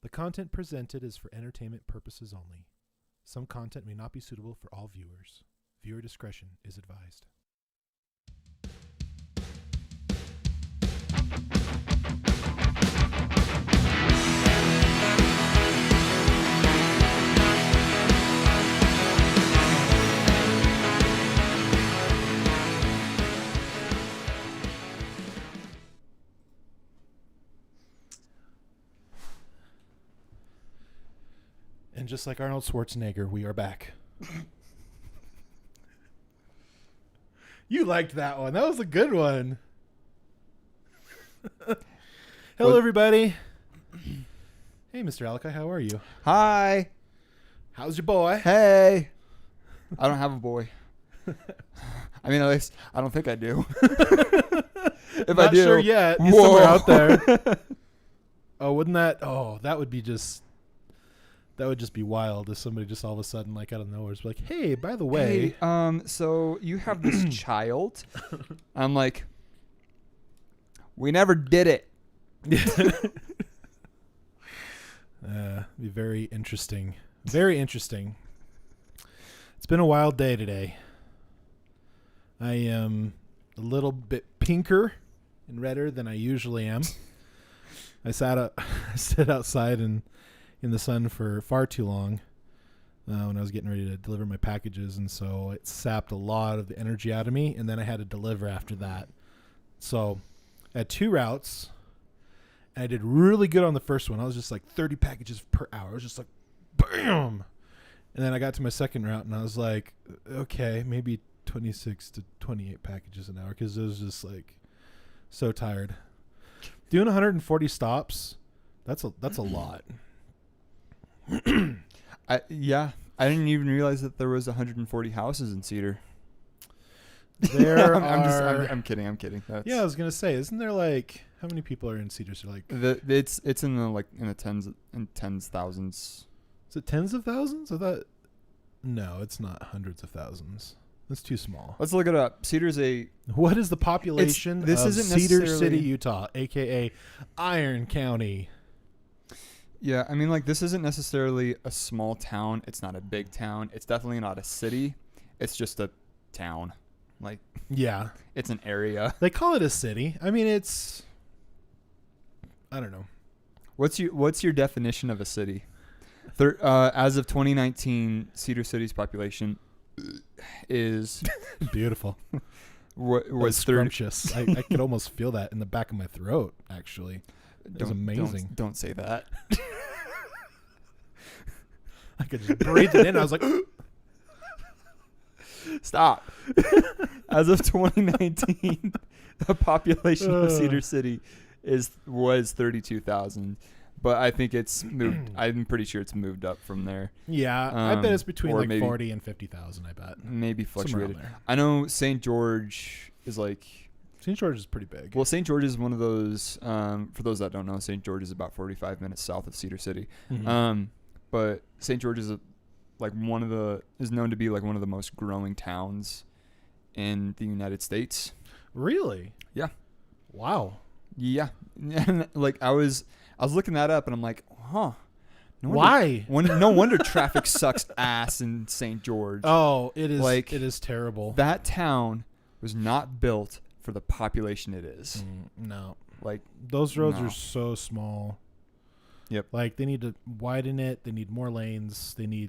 The content presented is for entertainment purposes only. Some content may not be suitable for all viewers. Viewer discretion is advised. And just like Arnold Schwarzenegger, we are back. You liked that one. That was a good one. Hello, everybody. Hey, Mr. Alakai, how are you? Hi. How's your boy? Hey. I don't have a boy. I mean, at least I don't think I do. If Not I do, sure yet. He's whoa. somewhere out there. Oh, wouldn't that? Oh, that would be just. That would just be wild if somebody just all of a sudden, like out of nowhere, is like, "Hey, by the way, so you have this child." I'm like, we never did it. Be very interesting. Very interesting. It's been a wild day today. I am a little bit pinker and redder than I usually am. I sat outside in the sun for far too long when I was getting ready to deliver my packages, and so it sapped a lot of the energy out of me, and then I had to deliver after that. So I had 2 routes, and I did really good on the first one. I was just like 30 packages per hour. I was just like, bam! And then I got to my second route, and I was like, okay, maybe 26 to 28 packages an hour, because it was just like so tired. Doing 140 stops, that's a lot. I didn't even realize that there was 140 houses in Cedar. I'm kidding. Yeah, I was gonna say, isn't there like how many people are in Cedar? So like it's in the tens thousands. Is it tens of thousands? I thought no, it's not hundreds of thousands. That's too small. Let's look it up. Cedar's what is the population of isn't Cedar City, Utah, aka Iron County? Yeah, I mean, like, this isn't necessarily a small town. It's not a big town. It's definitely not a city. It's just a town. Like, yeah, it's an area. They call it a city. I mean, I don't know. What's your definition of a city? As of 2019, Cedar City's population is beautiful. Was scrumptious. I could almost feel that in the back of my throat. Actually, it was amazing. Don't say that. I could just breathe it in. I was like, stop. As of 2019, the population of Cedar City was 32,000. But I think it's moved. I'm pretty sure it's moved up from there. Yeah, I bet it's between like maybe 40 and 50,000. I bet maybe fluctuated. I know St. George is like. St. George is pretty big. Well, St. George is one of those. For those that don't know, St. George is about 45 minutes south of Cedar City. Mm-hmm. But St. George is known to be like one of the most growing towns in the United States. Really? Yeah. Wow. Yeah. Like I was looking that up, and I'm like, huh. Why? No wonder traffic sucks ass in St. George. Oh, it is. Like, it is terrible. That town was not built for the population it is. No. Like those roads are so small. Yep. Like they need to widen it. They need more lanes. They need.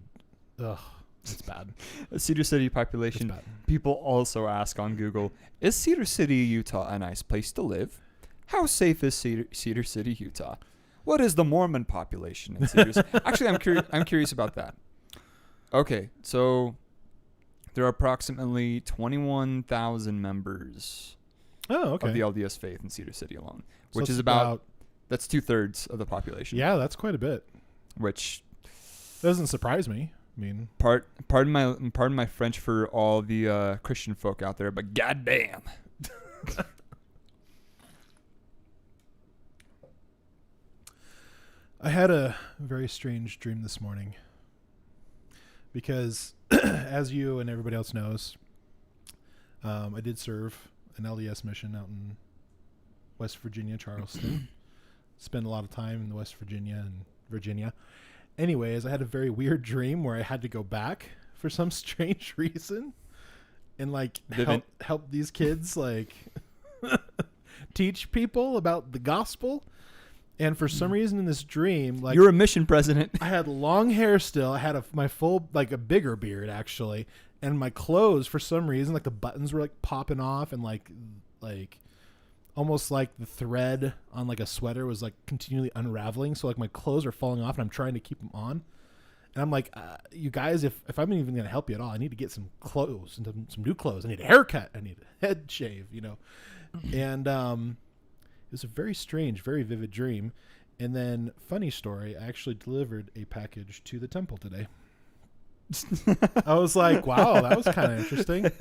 Ugh. It's bad. Cedar City population. People also ask on Google, is Cedar City, Utah a nice place to live? How safe is Cedar City, Utah? What is the Mormon population in Cedar City? Actually, I'm curious about that. Okay, so there are approximately 21,000 members of the LDS faith in Cedar City alone, which is about that's 2/3 of the population. Yeah, that's quite a bit. Which doesn't surprise me. I mean, pardon my French for all the Christian folk out there, but goddamn. I had a very strange dream this morning because, as you and everybody else knows, I did serve an LDS mission out in West Virginia, Charleston. Spent a lot of time in West Virginia and Virginia. Anyways, I had a very weird dream where I had to go back for some strange reason and like help these kids like teach people about the gospel. And for some reason in this dream, like, you're a mission president. I had long hair still. I had my full, like a bigger beard actually. And my clothes, for some reason, like the buttons were like popping off and like almost like the thread on like a sweater was like continually unraveling. So like my clothes are falling off and I'm trying to keep them on. And I'm like, you guys, if I'm even going to help you at all, I need to get some clothes and some new clothes. I need a haircut. I need a head shave, you know? And, it was a very strange, very vivid dream. And then, funny story, I actually delivered a package to the temple today. I was like, wow, that was kind of interesting.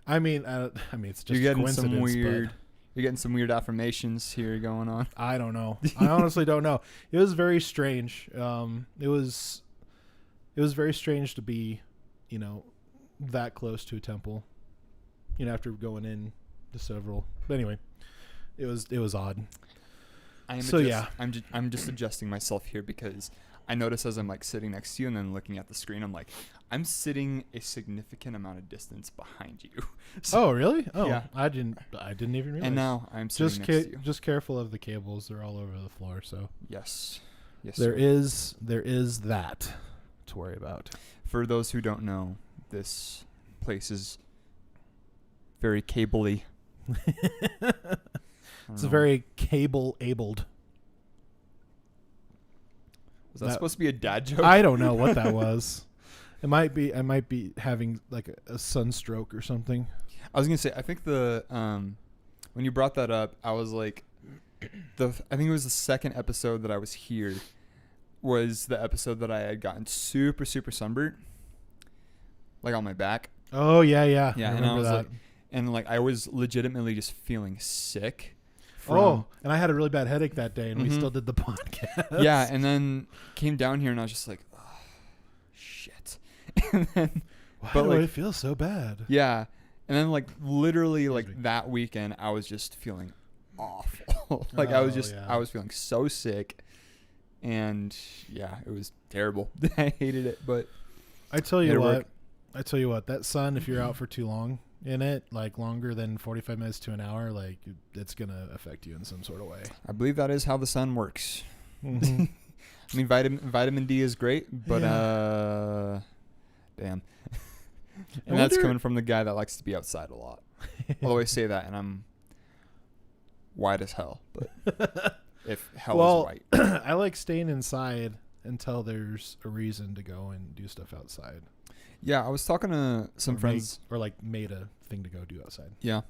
I mean, it's just you're getting some weird. You're getting some weird affirmations here going on. I don't know. I honestly don't know. It was very strange. It was very strange to be, you know, that close to a temple, you know, after going in to several. But anyway, it was odd. I'm just adjusting myself here because I notice as I'm like sitting next to you and then looking at the screen, I'm like, I'm sitting a significant amount of distance behind you. So, oh, really? Oh, yeah. I didn't even realize. And now I'm sitting next to you. Just careful of the cables; they're all over the floor. So yes, there is that to worry about. For those who don't know, this place is very cable-y. It's very cable-abled. Was that supposed to be a dad joke? I don't know what that was. I might be having like a sunstroke or something. I was gonna say, I think when you brought that up, I was like, I think it was the second episode that I was here was the episode that I had gotten super, super sunburnt, like on my back. Oh yeah. Yeah, and I was like, I was legitimately just feeling sick. And I had a really bad headache that day, and we still did the podcast. Yeah, and then came down here, and I was just like, oh, shit. And then, why do I feel so bad? Yeah, and then like literally like that weekend, I was just feeling awful. I was feeling so sick, and yeah, it was terrible. I hated it, but I tell you what, that sun, if you're out for too long in it, like longer than 45 minutes to an hour, like it's gonna affect you in some sort of way. I believe that is how the sun works. Mm-hmm. I mean, vitamin D is great, but damn. And that's coming from the guy that likes to be outside a lot. I always say that, and I'm white as hell. But if hell is white, I like staying inside until there's a reason to go and do stuff outside. Yeah, I was talking to some friends. Made a thing to go do outside. Yeah.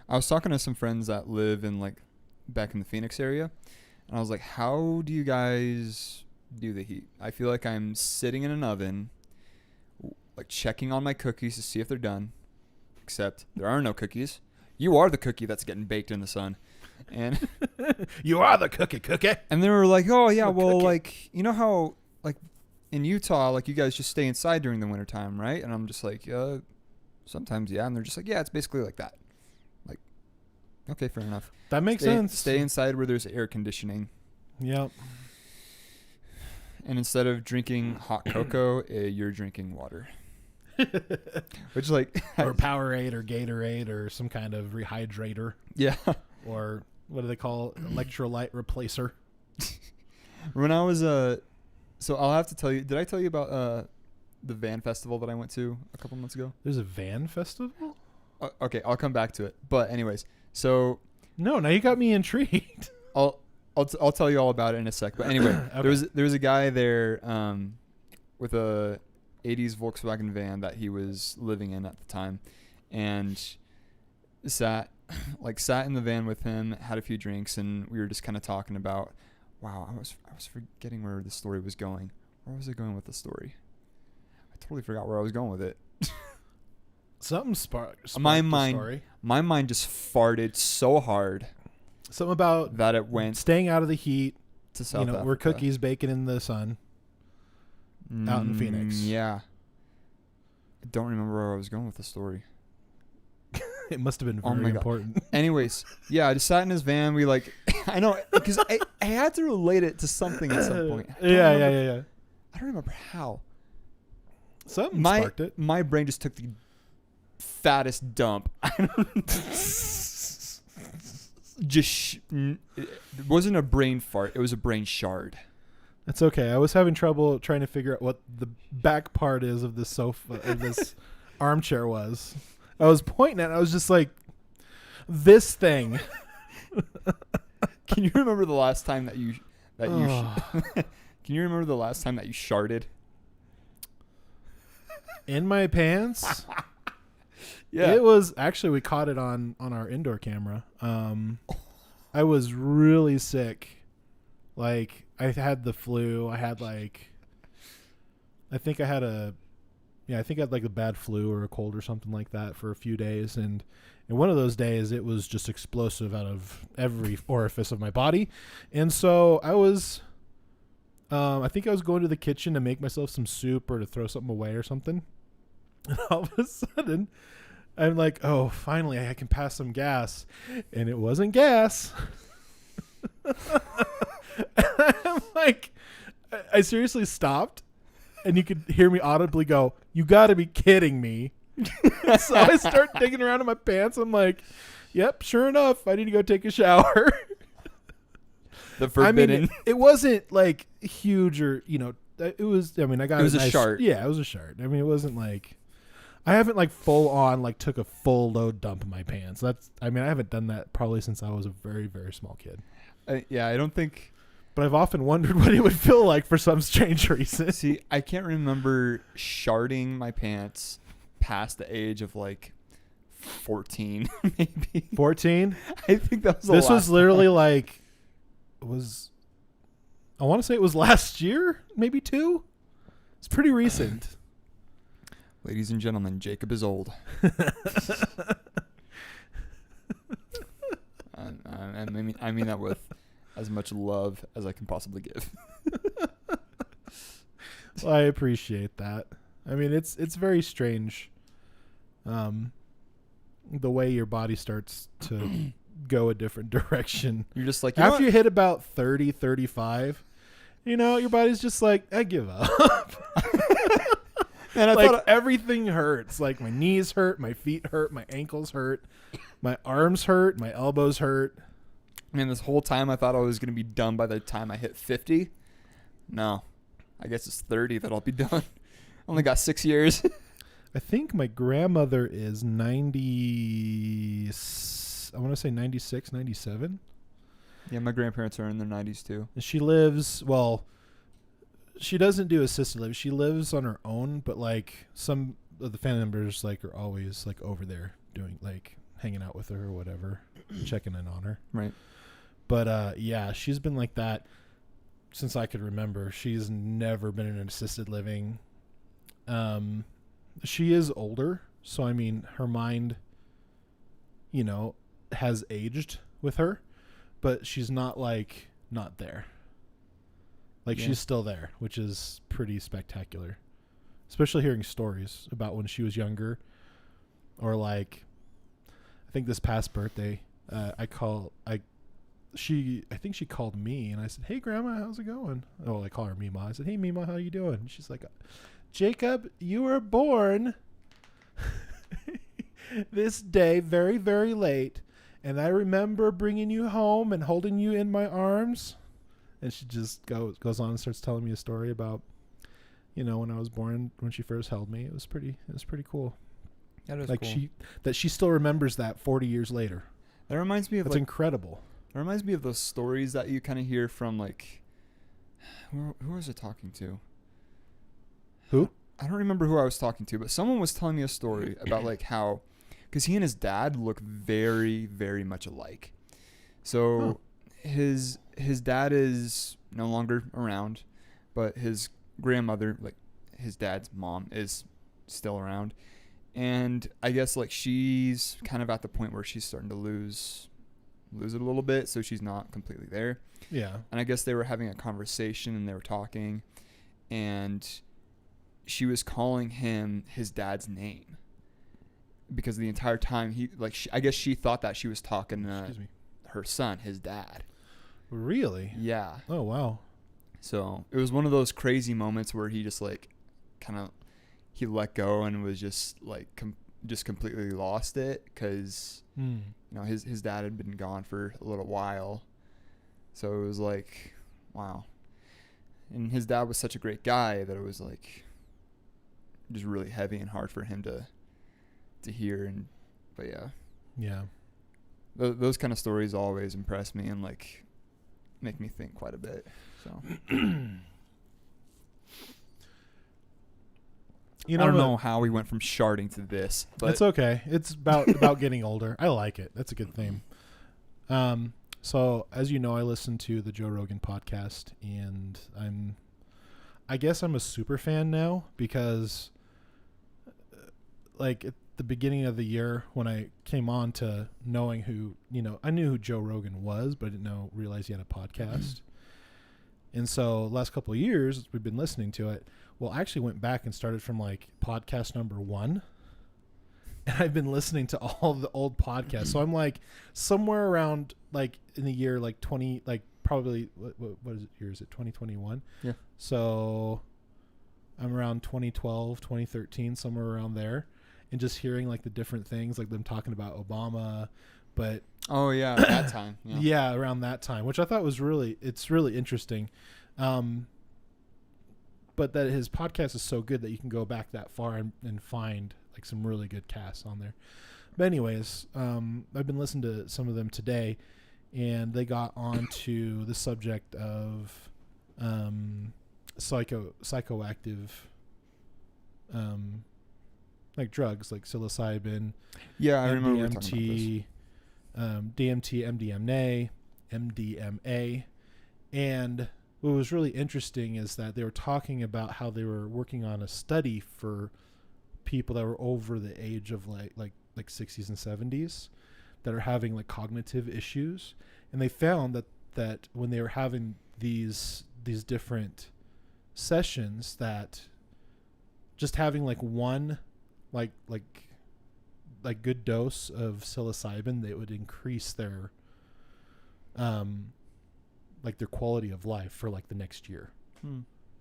I was talking to some friends that live in back in the Phoenix area. And I was like, how do you guys do the heat? I feel like I'm sitting in an oven, like checking on my cookies to see if they're done. Except there are no cookies. You are the cookie that's getting baked in the sun. And you are the cookie. And they were like, oh yeah, well, like, you know how in Utah, like you guys just stay inside during the wintertime, right? And I'm just like, sometimes, yeah. And they're just like, yeah, it's basically like that. Like, okay, fair enough. That makes sense. Stay inside where there's air conditioning. Yep. And instead of drinking hot cocoa, you're drinking water. Which or Powerade or Gatorade or some kind of rehydrator. Yeah. Or what do they call electrolyte replacer? When I was so I'll have to tell you. Did I tell you about the van festival that I went to a couple months ago? There's a van festival? Okay, I'll come back to it. But anyways, so no, now you got me intrigued. I'll tell you all about it in a sec. But anyway, okay. there was a guy there with a 80s Volkswagen van that he was living in at the time, and sat in the van with him, had a few drinks, and we were just kind of talking about. Wow, I was forgetting where the story was going. Where was I going with the story? I totally forgot where I was going with it. Something sparked my the mind. Story. My mind just farted so hard. Something about that it went staying out of the heat to South Africa. Where cookies baking in the sun out in Phoenix. Yeah. I don't remember where I was going with the story. It must have been Oh very my God. important. Anyways, yeah, I just sat in his van. We like, I know, because I had to relate it to something at some point. Yeah. I don't remember how. Something sparked it. My brain just took the fattest dump. It wasn't a brain fart. It was a brain shard. That's okay. I was having trouble trying to figure out what the back part is of this sofa, of this armchair was. I was pointing at it. I was just like, this thing. Can you remember the last time that you can you remember the last time that you sharted? In my pants? Yeah. It was actually, we caught it on our indoor camera. I was really sick. Like, I had the flu. I had like I think I had like a bad flu or a cold or something like that for a few days, and one of those days it was just explosive out of every orifice of my body. And so I was I think I was going to the kitchen to make myself some soup or to throw something away or something. And all of a sudden I'm like, oh, finally I can pass some gas. And it wasn't gas. I'm like, I seriously stopped, and you could hear me audibly go, "You got to be kidding me." So I start digging around in my pants. I'm like, yep, sure enough, I need to go take a shower. The forbidden. I mean, it wasn't like huge or, it was, I mean, I got it was a a nice, shart. Yeah, it was a shart. I mean, it wasn't like, I haven't like full on like took a full load dump in my pants. I haven't done that probably since I was a very, very small kid. Yeah, I don't think. But I've often wondered what it would feel like for some strange reason. See, I can't remember sharding my pants past the age of like 14, maybe. 14? I think that was the This last was literally time. like, I want to say it was last year, maybe 2. It's pretty recent. Ladies and gentlemen, Jacob is old. I mean that with as much love as I can possibly give. Well, I appreciate that. I mean, it's very strange, the way your body starts to go a different direction. You're just like, after you hit about 30, 35, your body's just like, I give up. And I like thought everything hurts. Like my knees hurt, my feet hurt, my ankles hurt, my arms hurt, my elbows hurt. Man, this whole time I thought I was going to be done by the time I hit 50. No, I guess it's 30 that I'll be done. Only got 6 years. I think my grandmother is 90. I want to say 96, 97. Yeah, my grandparents are in their 90s too. And she lives, well, she doesn't do assisted living. She lives on her own, but like some of the family members like are always like over there doing like hanging out with her or whatever, checking in on her. Right. But yeah, she's been like that since I could remember. She's never been in an assisted living. She is older, so I mean, her mind, has aged with her, but she's not like not there. Like she's still there, which is pretty spectacular. Especially hearing stories about when she was younger, or like, I think this past birthday, I think she called me and I said, "Hey Grandma, how's it going?" Oh, I call her Mima. I said, "Hey Mima, how you doing?" And she's like, "Jacob, you were born this day very, very late, and I remember bringing you home and holding you in my arms." And she just goes on and starts telling me a story about, when I was born, when she first held me. It was pretty cool. That is like cool. she still remembers that 40 years later. That reminds me of That's incredible. It reminds me of those stories that you kind of hear from like, who was I talking to? Who? I don't remember who I was talking to, but someone was telling me a story about like how, because he and his dad look very, very much alike. So his dad is no longer around, but his grandmother, like his dad's mom, is still around. And I guess like she's kind of at the point where she's starting to lose it a little bit, so she's not completely there. Yeah. And I guess they were having a conversation and they were talking, and she was calling him his dad's name. because the entire time I guess she thought that she was talking to Excuse me. her son, his dad. Really? Yeah. Oh, wow. So it was one of those crazy moments where he just like he let go and was just like just completely lost it, because you know his dad had been gone for a little while. So it was like, wow. And his dad was such a great guy that it was like just really heavy and hard for him to hear. But yeah, those kind of stories always impress me and like make me think quite a bit. So I don't know how we went from sharding to this, but it's okay. It's about getting older. I like it. That's a good theme. So as you know, I listen to the Joe Rogan podcast, and I guess I'm a super fan now, because like at the beginning of the year when I came on to knowing who, I knew who Joe Rogan was, but I didn't realize he had a podcast. And so last couple of years we've been listening to it. Well, I actually went back and started from like podcast number 1, and I've been listening to all the old podcasts. So I'm like somewhere around like in the year like 20, like probably what is it, year is it, 2021? Yeah. So I'm around 2012, 2013, somewhere around there, and just hearing like the different things, like them talking about Obama, but oh yeah, that time. Yeah, around that time, which I thought was it's really interesting. But that his podcast is so good that you can go back that far and find like some really good casts on there. But anyways, I've been listening to some of them today, and they got onto the subject of psychoactive like drugs, like psilocybin. Yeah, I remember we were talking about this. DMT, MDMA, and what was really interesting is that they were talking about how they were working on a study for people that were over the age of like 60s and 70s that are having like cognitive issues, and they found that when they were having these different sessions, that just having like one like good dose of psilocybin, they would increase their like their quality of life for like the next year.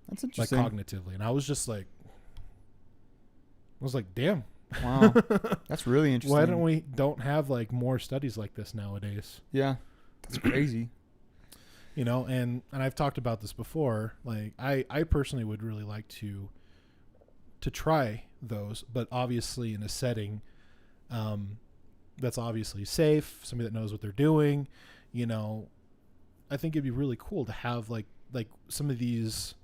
That's interesting. Like cognitively. And I was like, damn. Wow. That's really interesting. Why don't have like more studies like this nowadays? Yeah. That's crazy. And I've talked about this before. Like I personally would really like to try those, but obviously in a setting that's obviously safe, somebody that knows what they're doing. I think it'd be really cool to have like some of these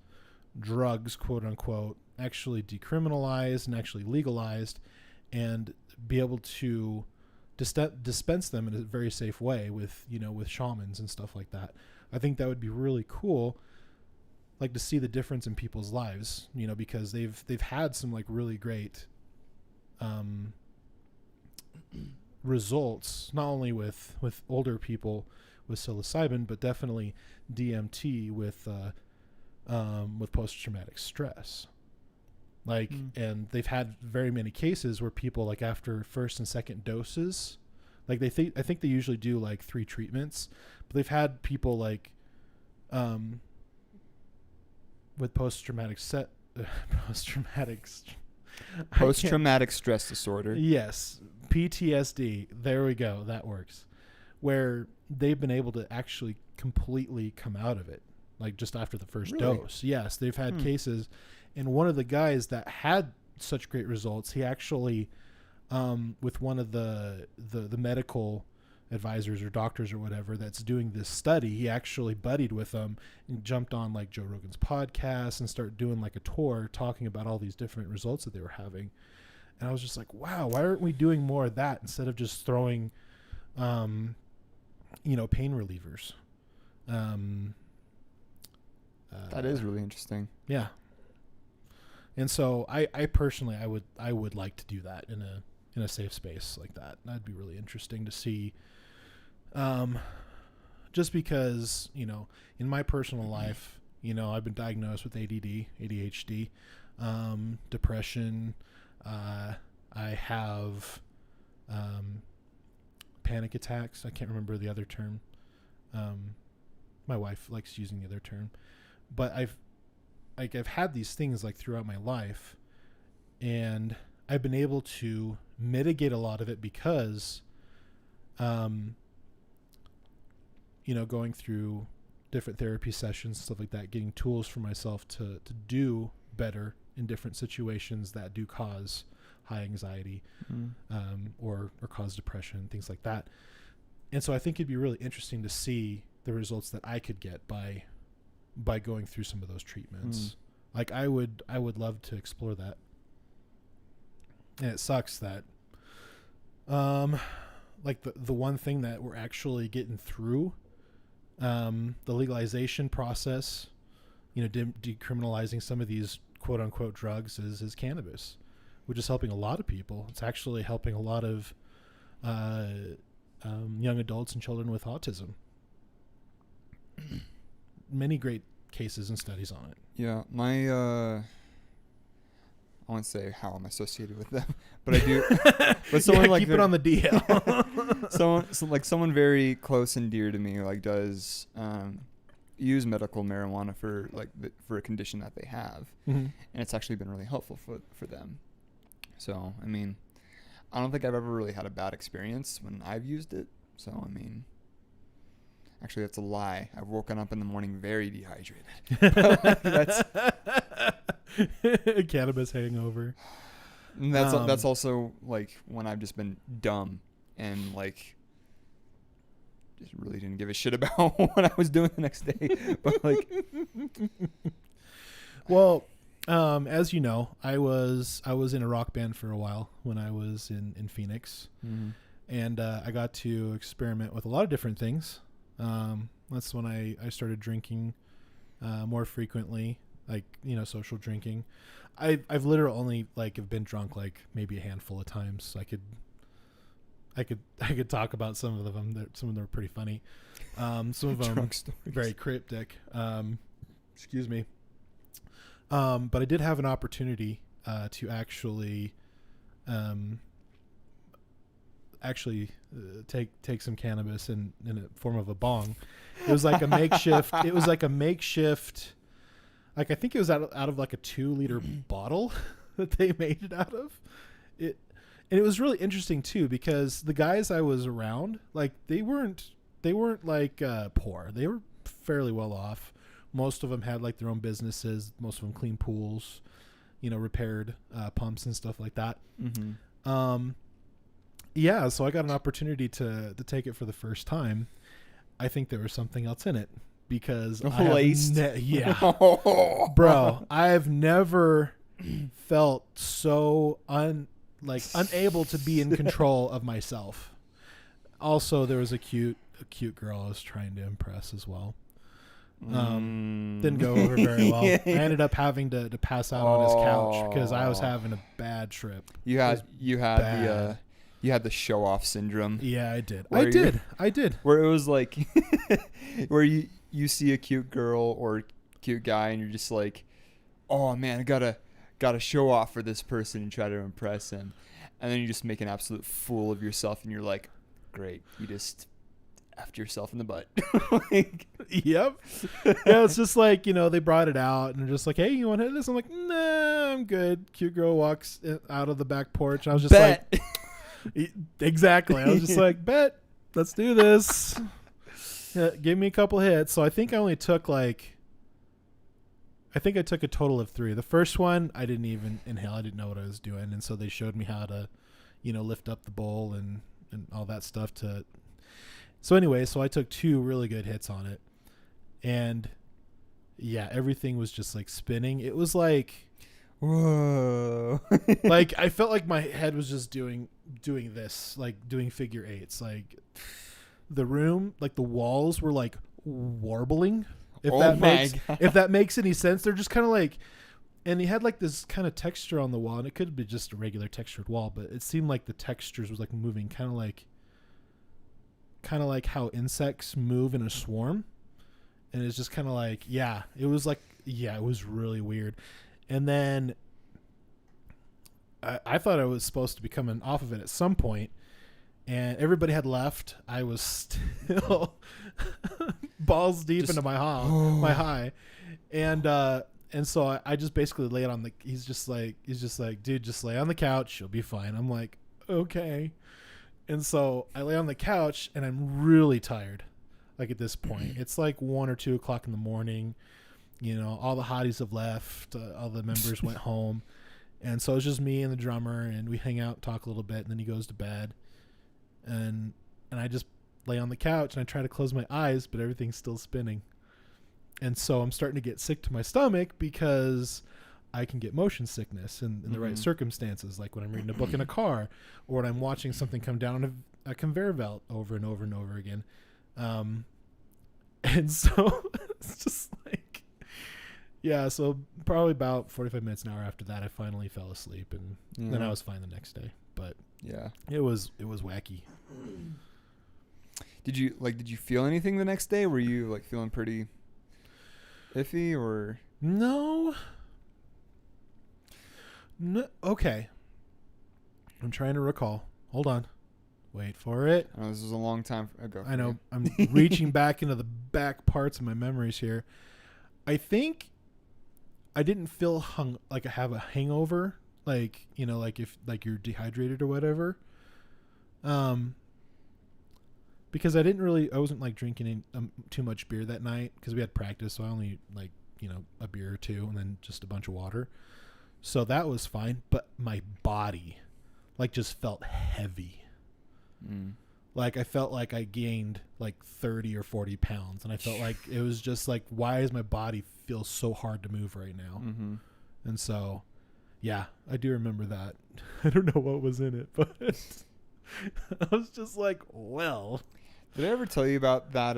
drugs, quote unquote, actually decriminalized and actually legalized, and be able to dispense them in a very safe way with shamans and stuff like that. I think that would be really cool, like to see the difference in people's lives, because they've had some like really great results, not only with older people with psilocybin, but definitely DMT with post-traumatic stress. Like, and they've had very many cases where people, like after first and second doses, like I think they usually do like 3 treatments, but they've had people like with post-traumatic stress disorder. Yes, PTSD. There we go. That works. Where they've been able to actually completely come out of it, like just after the first dose. Yes, they've had cases, and one of the guys that had such great results, he actually, with one of the medical advisors or doctors or whatever that's doing this study, he actually buddied with them and jumped on like Joe Rogan's podcast and started doing like a tour talking about all these different results that they were having. And I was just like, wow, why aren't we doing more of that instead of just throwing pain relievers? That is really interesting. Yeah. And so I personally, I would like to do that in a safe space like that. That'd be really interesting to see. Just because, in my personal life, I've been diagnosed with ADD, ADHD, depression. I have panic attacks. I can't remember the other term. My wife likes using the other term, but I've had these things like throughout my life, and I've been able to mitigate a lot of it because, going through different therapy sessions, stuff like that, getting tools for myself to do better in different situations that do cause high anxiety, or cause depression, things like that. And so I think it'd be really interesting to see the results that I could get by going through some of those treatments. Like I would love to explore that. And it sucks that, like the one thing that we're actually getting through, the legalization process, decriminalizing some of these quote unquote drugs is cannabis, which is helping a lot of people. It's actually helping a lot of, young adults and children with autism. Many great cases and studies on it. Yeah, I won't say how I'm associated with them, but I do. But someone keep it on the DL. someone very close and dear to me does use medical marijuana for for a condition that they have, and it's actually been really helpful for them. So I mean, I don't think I've ever really had a bad experience when I've used it. So I mean, actually that's a lie. I've woken up in the morning very dehydrated. That's cannabis hangover. And that's also when I've just been dumb and just really didn't give a shit about what I was doing the next day. But well, as you know, I was in a rock band for a while when I was in Phoenix, and I got to experiment with a lot of different things. That's when I started drinking more frequently, social drinking. I've literally only have been drunk maybe a handful of times. I could talk about some of them. Some of them are pretty funny. Some of them very cryptic. Excuse me. But I did have an opportunity to actually take some cannabis in a form of a bong. It was like a makeshift. I think it was out of a 2-liter bottle that they made it out of. And it was really interesting too, because the guys I was around, they weren't poor. They were fairly well off. Most of them had their own businesses. Most of them clean pools, repaired pumps and stuff like that. Yeah, so I got an opportunity to take it for the first time. I think there was something else in it because bro, I've never felt so unable to be in control of myself. Also, there was a cute girl I was trying to impress as well. Didn't go over very well. I ended up having to pass out on his couch because I was having a bad trip. You had the show off syndrome. Yeah, I did. I did. Where it was where you see a cute girl or cute guy and you're just oh man, I gotta show off for this person and try to impress him, and then you just make an absolute fool of yourself and you're great, you just effed yourself in the butt. Yep. Yeah, it's just they brought it out and they're just hey, you want to hit this? I'm nah, I'm good. Cute girl walks out of the back porch. I was just exactly. I was just bet, let's do this. Yeah, give me a couple hits. So I think I only took I took a total of 3. The first one I didn't even inhale. I didn't know what I was doing, and so they showed me how to lift up the bowl and all that stuff so I took 2 really good hits on it, and yeah, everything was just spinning. It was whoa. I felt like my head was just doing this, doing figure eights. The room, the walls were warbling. If that makes any sense. They're just kind of and they had this kind of texture on the wall, and it could be just a regular textured wall, but it seemed like the textures was moving, kind of like how insects move in a swarm. And it's just kind of it was it was really weird. And then I thought I was supposed to be coming off of it at some point, and everybody had left. I was still balls deep into my high, and so I just basically lay it on the. He's just like, dude, just lay on the couch. You'll be fine. I'm like, okay. And so I lay on the couch, and I'm really tired. Like at this point, it's like 1 or 2 o'clock in the morning. You know, all the hotties have left. All the members went home. And so it's just me and the drummer, and we hang out, talk a little bit, and then he goes to bed. And I just lay on the couch, and I try to close my eyes, but everything's still spinning. And so I'm starting to get sick to my stomach because I can get motion sickness in the right circumstances, like when I'm reading a book in a car or when I'm watching something come down a conveyor belt over and over and over again. And so it's just like, yeah, so probably about 45 minutes, an hour after that, I finally fell asleep, and then I was fine the next day. But yeah, it was wacky. Did you feel anything the next day? Were you like feeling pretty iffy or? No. Okay. I'm trying to recall. Hold on. Wait for it. I know this was a long time ago. I know. I'm reaching back into the back parts of my memories here. I think I didn't feel like I have a hangover, like, you know, like if like you're dehydrated or whatever. Because I wasn't like drinking too much beer that night because we had practice, so I only like, you know, a beer or two and then just a bunch of water. So that was fine, but my body like just felt heavy. Like I felt like I gained like 30 or 40 pounds, and I felt like it was just like, why does my body feel so hard to move right now? And so, yeah, I do remember that. I don't know what was in it, but I was just like, well. Did I ever tell you about that?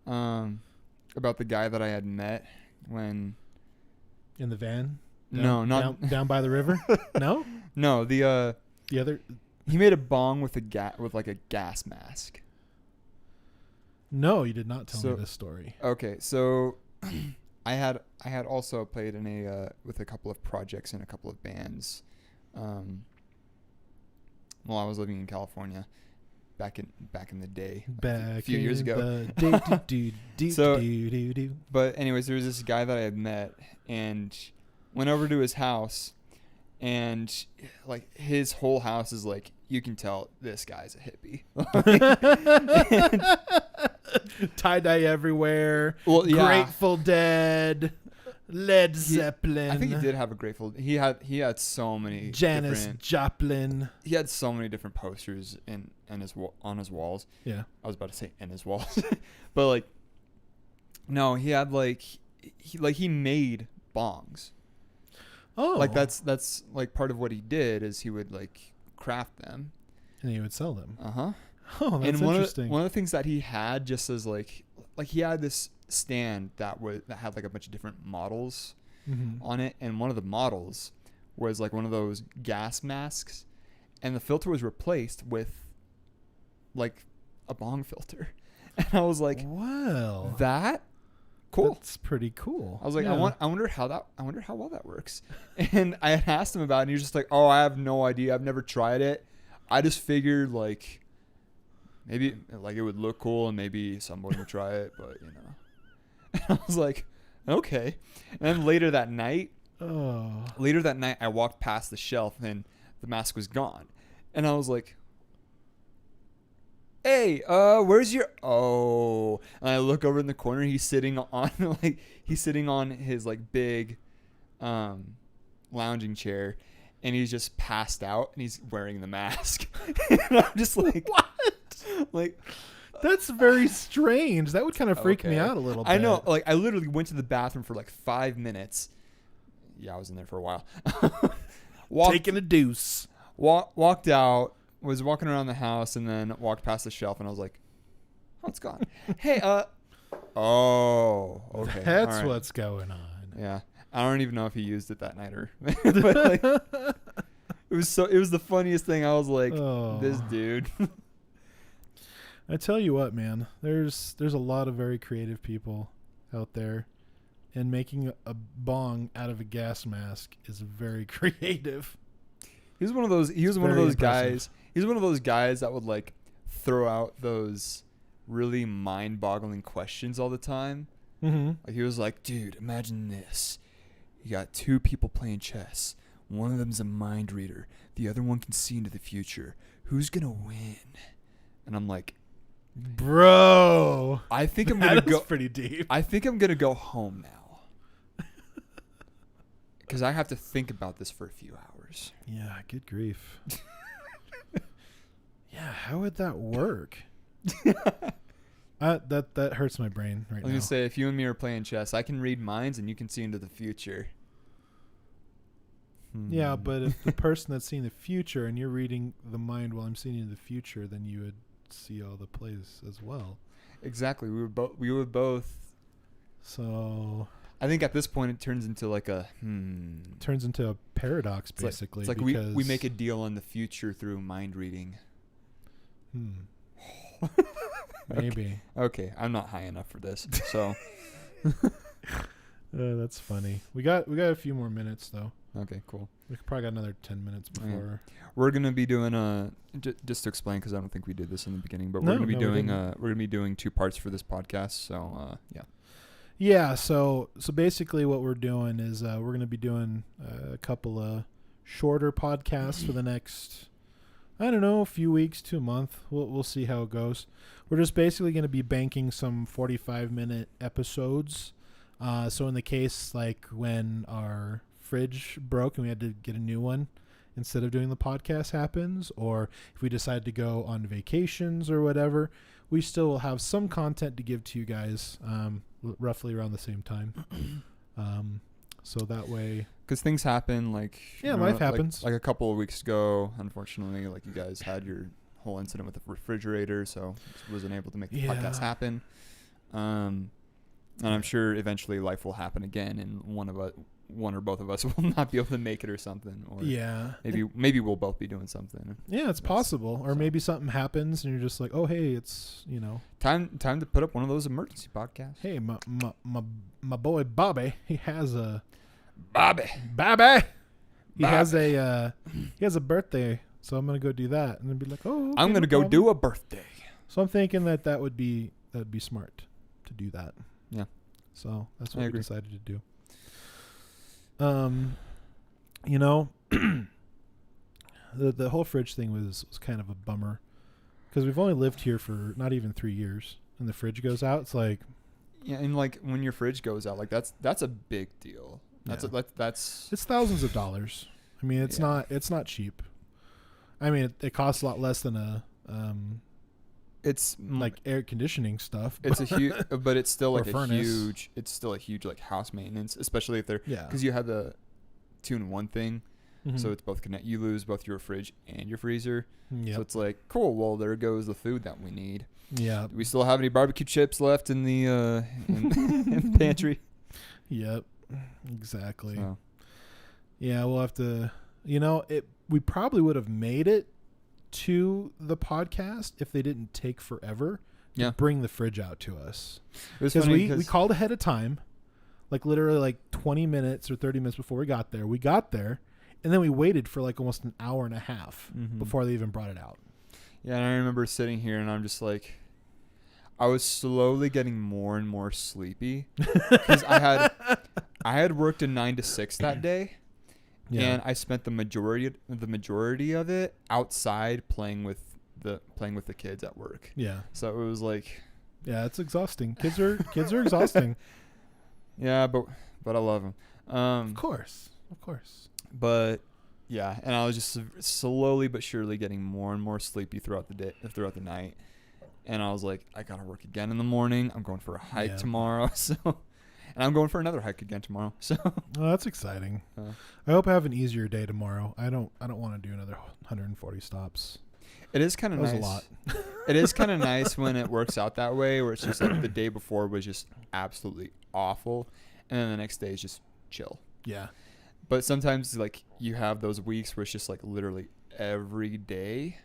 About the guy that I had met when in the van? Down by the river. No, the other. He made a bong with like a gas mask. No, you did not tell me this story. Okay, so I had also played in with a couple of projects in a couple of bands, while I was living in California, back in the day, a few years ago. But anyways, there was this guy that I had met and went over to his house, and like his whole house is like, you can tell this guy's a hippie. Tie-dye everywhere. Well, yeah. Grateful Dead, Led Zeppelin. I think he did have a Grateful. He had so many. Janis Joplin. He had so many different posters on his walls. Yeah, I was about to say in his walls, but like, no, he had he made bongs. Oh, like that's like part of what he did is he would like craft them, and he would sell them. Oh, that's interesting. One of the things that he had just as like he had this stand that had like a bunch of different models on it, and one of the models was like one of those gas masks, and the filter was replaced with like a bong filter, and I was like, wow, that cool. That's pretty cool. I was like, yeah. I wonder how well that works. And I had asked him about it, and he was just like, oh, I have no idea. I've never tried it. I just figured like maybe like it would look cool and maybe someone would try it, but you know. And I was like, okay. And then later that night, I walked past the shelf and the mask was gone. And I was like, hey, where's your, and I look over in the corner, he's sitting on his like big lounging chair, and he's just passed out and he's wearing the mask. And I'm just like, what? Like, that's very strange. That would kind of freak me out a little bit. I know, like I literally went to the bathroom for like 5 minutes. Yeah, I was in there for a while. Taking a deuce. Walked out. Was walking around the house and then walked past the shelf, and I was like, oh, it's gone. Hey, okay. That's right. What's going on. Yeah. I don't even know if he used it that night or, but like, it was the funniest thing. I was like, this dude. I tell you what, man, there's a lot of very creative people out there, and making a bong out of a gas mask is very creative. He was one of those guys. He's one of those guys that would like throw out those really mind-boggling questions all the time. Mm-hmm. Like he was like, dude, imagine this. You got two people playing chess. One of them's a mind reader. The other one can see into the future. Who's going to win? And I'm like, bro, I think I'm going to go pretty deep. I think I'm going to go home now. Because I have to think about this for a few hours. Yeah, good grief. Yeah, how would that work? That hurts my brain right now. I was going to say, if you and me are playing chess, I can read minds and you can see into the future. Yeah, but if the person that's seeing the future and you're reading the mind while I'm seeing into the future, then you would see all the plays as well. Exactly. We would both. So I think at this point it turns into like a turns into a paradox, it's basically. Like we make a deal on the future through mind reading. Maybe. Okay, I'm not high enough for this. So that's funny. We got a few more minutes though. Okay, cool. We probably got another 10 minutes before. We're gonna be doing just to explain, because I don't think we did this in the beginning, but we're gonna be doing 2 parts for this podcast. So yeah. Yeah. So basically, what we're doing is we're gonna be doing a couple of shorter podcasts for the next, I don't know, a few weeks to a month. We'll see how it goes. We're just basically gonna be banking some 45-minute episodes. So in the case like when our fridge broke and we had to get a new one instead of doing the podcast happens, or if we decide to go on vacations or whatever, we still will have some content to give to you guys roughly around the same time. So that way, because things happen, like life happens. Like a couple of weeks ago, unfortunately, like you guys had your whole incident with the refrigerator, so wasn't able to make the podcast happen. And I'm sure eventually life will happen again, and one or both of us will not be able to make it or something. Or maybe we'll both be doing something. Yeah, it's possible. Or maybe something happens and you're just like, oh, hey, it's, time to put up one of those emergency podcasts. Hey, my boy Bobby, he has a Bobby. He has a birthday, so I'm gonna go do that, and then be like, oh, okay, I'm gonna go do a birthday. So I'm thinking that would be smart to do that. Yeah. So that's I what we agree. decided to do. The whole fridge thing was kind of a bummer because we've only lived here for not even 3 years, and the fridge goes out. It's like, yeah, and like when your fridge goes out, like that's a big deal. It's thousands of dollars. I mean, it's not cheap. I mean, it costs a lot less than it's like air conditioning stuff. It's a huge, but it's still like a huge like house maintenance, especially if they're, because you have the 2-in-1 thing. Mm-hmm. So it's both you lose both your fridge and your freezer. Yep. So it's like, cool. Well, there goes the food that we need. Yeah. Do we still have any barbecue chips left in the in the pantry? Yep. Exactly. So. Yeah, we'll have to. We probably would have made it to the podcast if they didn't take forever to bring the fridge out to us. Because we called ahead of time, like literally like 20 minutes or 30 minutes before we got there. We got there, and then we waited for like almost an hour and a half before they even brought it out. Yeah, and I remember sitting here and I'm just like, I was slowly getting more and more sleepy because I had worked a 9 to 6 that day. Yeah. And I spent the majority of it outside playing with the kids at work. Yeah. So it was like, yeah, it's exhausting. Kids are exhausting. Yeah, but I love them. Of course. But yeah, and I was just slowly but surely getting more and more sleepy throughout the night. And I was like, I gotta work again in the morning. I'm going for a hike tomorrow. And I'm going for another hike again tomorrow. So that's exciting. I hope I have an easier day tomorrow. I don't want to do another 140 stops. It is kind of nice. That was a lot. It is kind of nice when it works out that way, where it's just like the day before was just absolutely awful, and then the next day is just chill. Yeah. But sometimes like you have those weeks where it's just like literally every day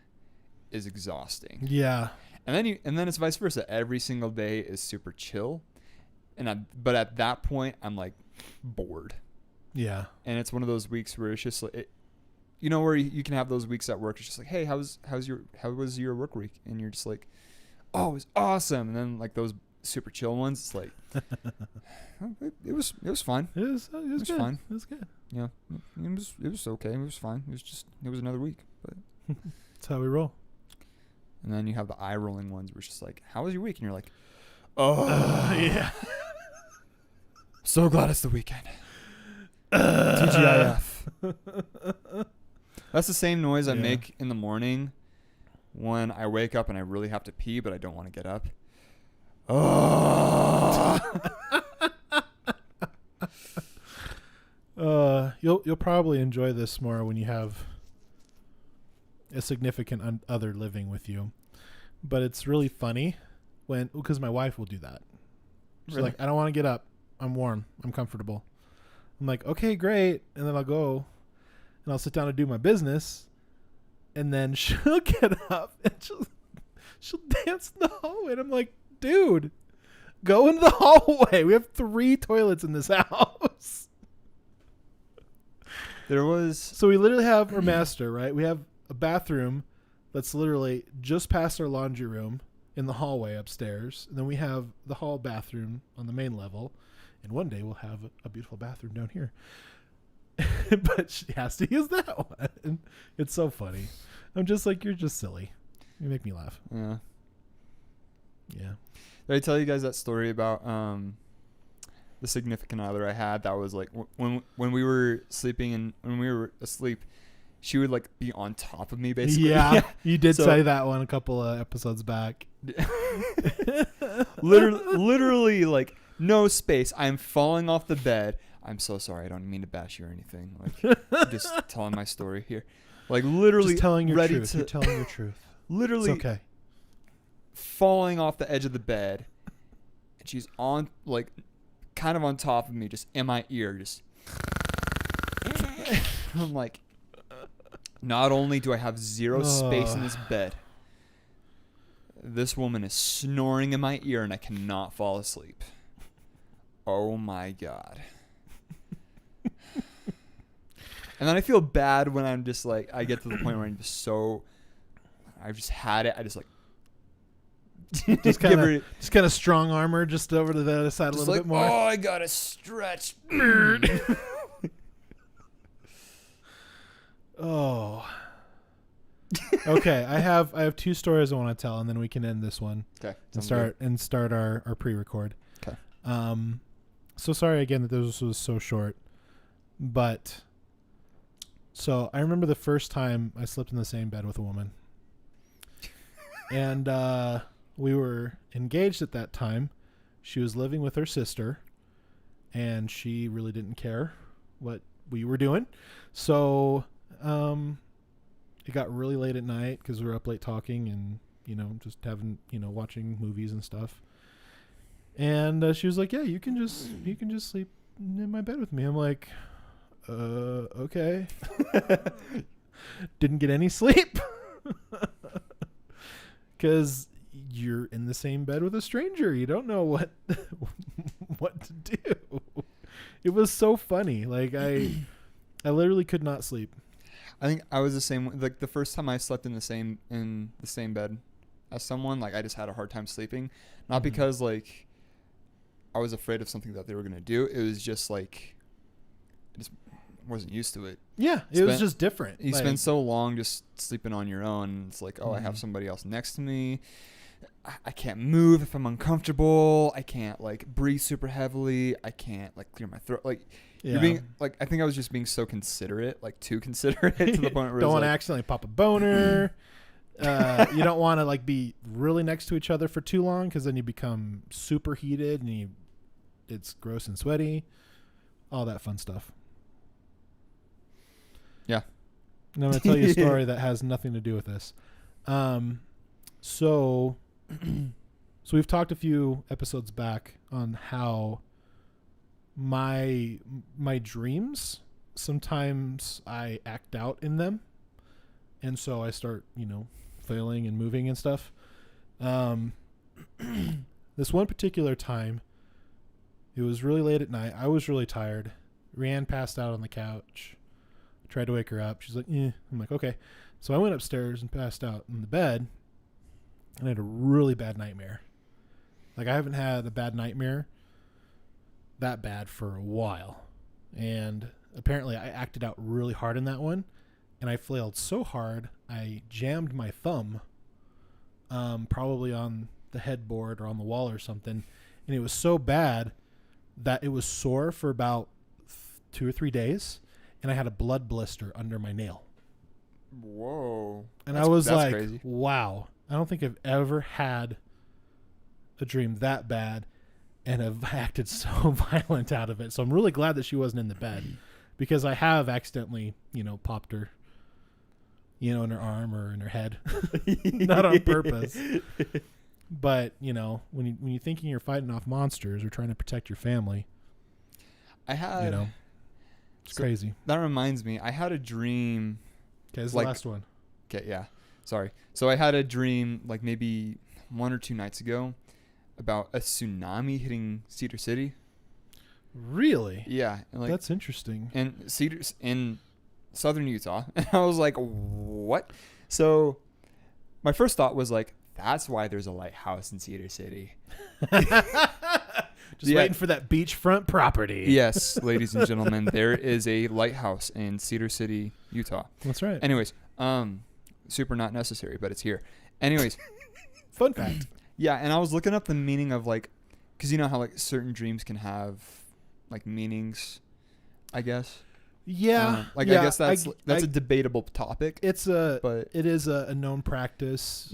is exhausting. Yeah. And then it's vice versa. Every single day is super chill. But at that point, I'm like bored. Yeah. And it's one of those weeks where it's just like you know, where you can have those weeks at work. It's just like, hey, how was your work week? And you're just like, oh, it was awesome. And then like those super chill ones, it's like, it was fine. It was good. Fine. It was good. Yeah, it was okay. It was fine. It was another week, but that's how we roll. And then you have the eye rolling ones, where it's just like, how was your week? And you're like, oh yeah. So glad it's the weekend. TGIF. That's the same noise I make in the morning when I wake up and I really have to pee, but I don't want to get up. Oh. You'll probably enjoy this more when you have a significant other living with you, but it's really funny because my wife will do that. She's Really? like, I don't want to get up. I'm warm. I'm comfortable. I'm like, okay, great. And then I'll go and I'll sit down and do my business. And then she'll get up and she'll dance in the hallway. And I'm like, dude, go into the hallway. We have 3 toilets in this house. So we literally have our master, right? We have a bathroom that's literally just past our laundry room in the hallway upstairs. And then we have the hall bathroom on the main level. And one day we'll have a beautiful bathroom down here. But she has to use that one. It's so funny. I'm just like, you're just silly. You make me laugh. Yeah. Yeah. Did I tell you guys that story about the significant other I had that was like when we were sleeping and when we were asleep, she would like be on top of me basically. Yeah. You did say that one a couple of episodes back. literally like no space. I'm falling off the bed. I'm so sorry. I don't mean to bash you or anything. Like I'm just telling my story here. Like literally just telling your ready truth. You're telling your truth. Literally it's okay. Falling off the edge of the bed, and she's on like kind of on top of me, just in my ear, just I'm like, not only do I have zero space in this bed, this woman is snoring in my ear and I cannot fall asleep. Oh my God. And then I feel bad when I'm just like, I get to the point where I'm just so, I've just had it. I just like, just kind of strong armor just over to the other side a little bit more. Oh, I gotta stretch. Oh. Okay, I have 2 stories I want to tell, and then we can end this one. Okay. And start our pre-record. Okay. So sorry again that this was so short, but so I remember the first time I slept in the same bed with a woman, and we were engaged at that time. She was living with her sister, and she really didn't care what we were doing. So it got really late at night because we were up late talking and, just having, watching movies and stuff. And she was like, yeah, you can just sleep in my bed with me. I'm like, okay. Didn't get any sleep because you're in the same bed with a stranger. You don't know what to do. It was so funny. Like I literally could not sleep. I think I was the same. Like the first time I slept in the same bed as someone, like I just had a hard time sleeping. Not because like I was afraid of something that they were gonna do. It was just like I just wasn't used to it. Yeah, it was just different. You spend so long just sleeping on your own. It's like, I have somebody else next to me. I can't move if I'm uncomfortable. I can't like breathe super heavily. I can't like clear my throat. Like you're being like, I think I was just being so considerate, like too considerate to the point where don't want to accidentally pop a boner. You don't want to like be really next to each other for too long because then you become super heated and it's gross and sweaty. All that fun stuff. Yeah. And I'm going to tell you a story that has nothing to do with this. So we've talked a few episodes back on how my dreams, sometimes I act out in them. And so I start, flailing and moving and stuff. This one particular time, it was really late at night. I was really tired. Rianne passed out on the couch. Tried to wake her up. She's like, I'm like, okay. So I went upstairs and passed out in the bed, and I had a really bad nightmare. Like, I haven't had a bad nightmare that bad for a while. And apparently I acted out really hard in that one, and I flailed so hard I jammed my thumb probably on the headboard or on the wall or something, and it was so bad that it was sore for about 2 or 3 days, and I had a blood blister under my nail. Whoa. And I was like, crazy. Wow, I don't think I've ever had a dream that bad and have acted so violent out of it. So I'm really glad that she wasn't in the bed, because I have accidentally, popped her, in her arm or in her head. Not on purpose. But, when you're thinking you're fighting off monsters or trying to protect your family, it's crazy. That reminds me, I had a dream. Okay, this is the last one. Okay, yeah. Sorry. So I had a dream like maybe 1 or 2 nights ago about a tsunami hitting Cedar City. Really? Yeah. That's interesting. And in southern Utah. And I was like, what? So my first thought was like, that's why there's a lighthouse in Cedar City. Just waiting for that beachfront property. Yes, ladies and gentlemen, there is a lighthouse in Cedar City, Utah. That's right. Anyways, super not necessary, but it's here. Anyways. Fun fact. Yeah, and I was looking up the meaning of because you know how like certain dreams can have like meanings, I guess. Yeah. I guess that's a debatable topic. It is a known practice,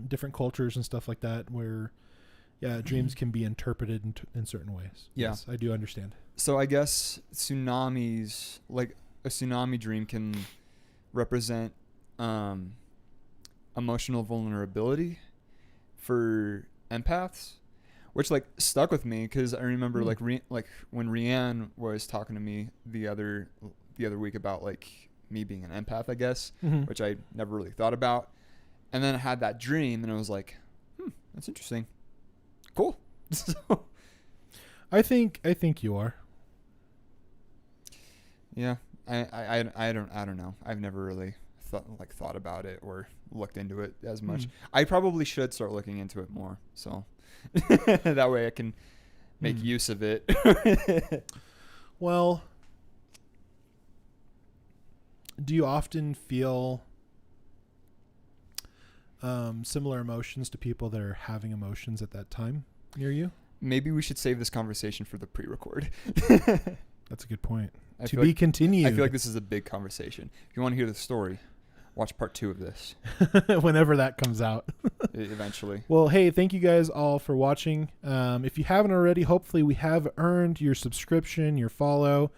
different cultures and stuff like that, where dreams can be interpreted in certain ways. Yeah. Yes, I do understand. So I guess tsunamis, like a tsunami dream, can represent emotional vulnerability for empaths, which like stuck with me because I remember like when Rianne was talking to me the other week about like me being an empath, I guess, which I never really thought about, and then I had that dream and I was like, that's interesting, cool. So I think you are. Yeah, I don't know. I've never really thought about it or looked into it as much. I probably should start looking into it more, so that way I can make use of it. Well, do you often feel similar emotions to people that are having emotions at that time near you? Maybe we should save this conversation for the pre-record. That's a good point. To be continued. I feel like this is a big conversation. If you want to hear the story, watch part 2 of this. Whenever that comes out. Eventually. Well, hey, thank you guys all for watching. If you haven't already, hopefully we have earned your subscription, your follow.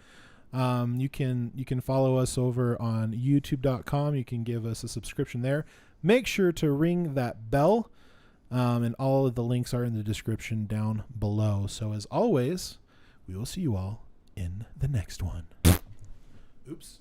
You can follow us over on youtube.com. You can give us a subscription there. Make sure to ring that bell. And all of the links are in the description down below. So as always, we will see you all in the next one. Oops.